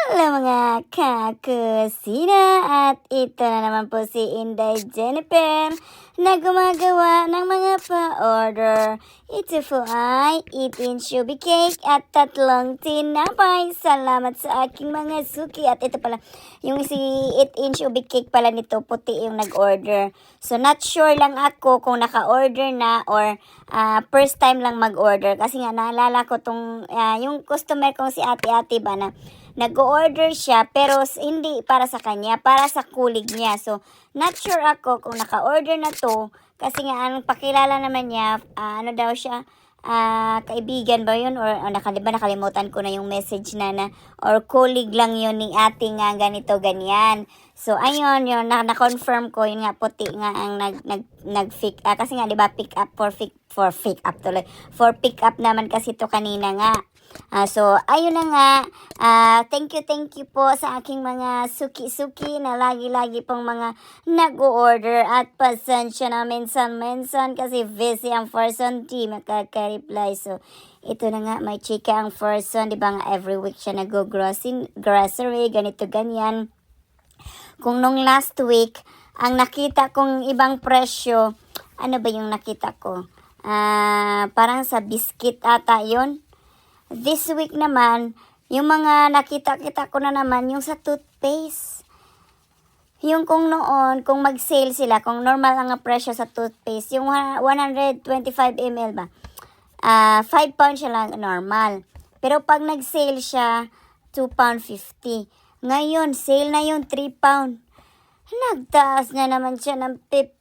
Halo mga kakusina at ito na naman po si Inday Jennifer na gumagawa ng mga pa-order. Ito po ay 8-inch ube cake at 3 tinapay. Salamat sa aking mga suki. At ito pala, yung si 8-inch ube cake pala nito, puti yung nag-order. So not sure lang ako kung naka-order na or first time lang mag-order. Kasi nga naalala ko yung customer kong si ate-ate ba na nag-order siya pero hindi para sa kanya, para sa kulig niya. So, not sure ako kung naka-order na to kasi nga ang pakilala naman niya, ano daw siya, kaibigan ba yun or nakalimutan ko na yung message na or colleague lang yun ni ate nga ganito ganyan. So, ayun yun, na-confirm ko, yun nga puti nga ang kasi nga 'di ba pick up for pick up tuloy. For pick up naman kasi to kanina nga. So, ayun na nga. Thank you po sa aking mga suki-suki na lagi-lagi pong mga nag-order at pasensya na minsan-minsan kasi busy ang person di makaka-reply. So, ito na nga, may chika ang person, di ba nga every week siya nag-grocery, ganito, ganyan. Kung nung last week, ang nakita kong ibang presyo, ano ba yung nakita ko? Parang sa biscuit ata yun. This week naman, yung mga nakita-kita ko na naman, yung sa toothpaste. Yung kung noon, kung mag-sale sila, kung normal ang presyo sa toothpaste, yung 125 ml ba, 5 pounds siya lang normal. Pero pag nag-sale siya, 2 pound 50. Ngayon, sale na yung 3 pound. Nagtaas na naman siya ng 50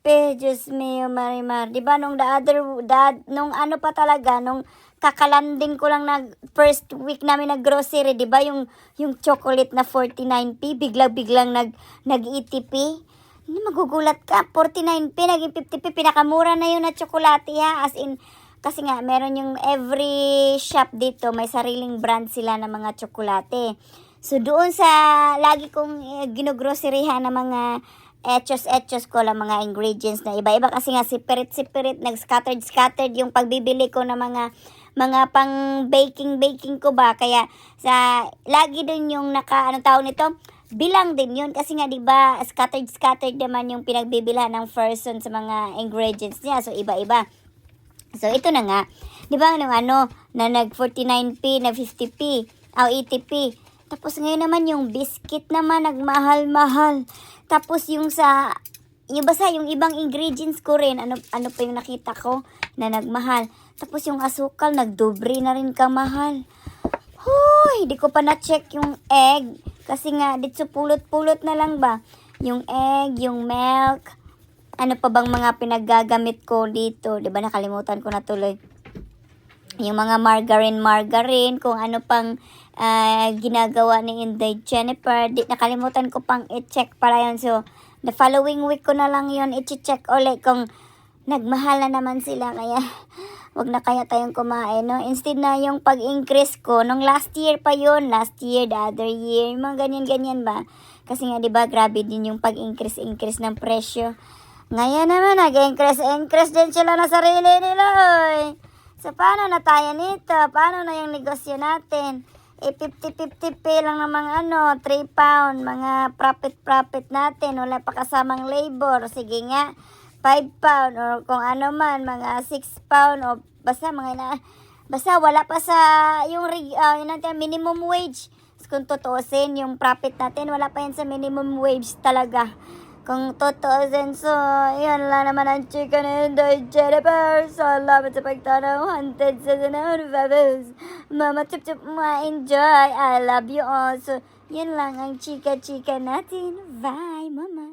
pe. Diyos mio, Marimar. Diba nung nung ano pa talaga, nung kakalanding ko lang first week namin nag-grocery, di ba? Yung chocolate na 49p, biglang nag-80p. Magugulat ka, 49p, naging 50p, pinakamura na yun na tsokolate ha. As in, kasi nga, meron yung every shop dito, may sariling brand sila ng mga tsokolate. So, doon sa lagi kong ginugroceryhan ng mga etchos ko lang mga ingredients na iba-iba kasi nga sipirit, nag-scattered yung pagbibili ko ng mga pang baking ko ba, kaya sa lagi dun yung tawag nito, bilang din yun kasi nga 'di ba scattered naman yung pinagbibilhan ng person sa mga ingredients niya, so iba-iba. So ito na nga, 'di ba na nag 49p na 50p o 80p. Tapos ngayon naman yung biscuit naman nagmahal-mahal. Tapos yung yung ibang ingredients ko rin, ano pa yung nakita ko na nagmahal. Tapos yung asukal, nagdobre na rin kamahal. Hoy, di ko pa na-check yung egg. Kasi nga, dito pulot-pulot na lang ba? Yung egg, yung milk. Ano pa bang mga pinaggagamit ko dito? Di ba nakalimutan ko na tuloy. Yung mga margarine, kung ano pang ginagawa ni Inday Jennifer. Nakalimutan ko pang i-check para yun. So, the following week ko na lang yun i-check ulit kung nagmahal na naman sila. Kaya, wag na kaya tayong kumain, no? Instead na yung pag-increase ko, nung last year pa yun, the other year, mga ganyan-ganyan ba? Kasi nga, di ba, grabe din yung pag-increase ng presyo. Ngayon naman, nag-increase din sila na sarili nila, oy. So, paano na tayo nito? Paano na yung negosyo natin? 50-50 lang ng mga 3 pound, mga profit natin, wala pa kasamang labor. Sige nga, 5 pound, or kung ano man, mga 6 pound, o basta wala pa sa yung minimum wage. Kung tutuusin, yung profit natin, wala pa yan sa minimum wage talaga. Kung tutuusin, so, yan lang naman ang chika na Inday Jennifer. Salamat sa pagtanaw. Hunted sa sunod. Mama, chup-chup, ma-enjoy. I love you all. So, yan lang ang chika-chika natin. Bye, mama.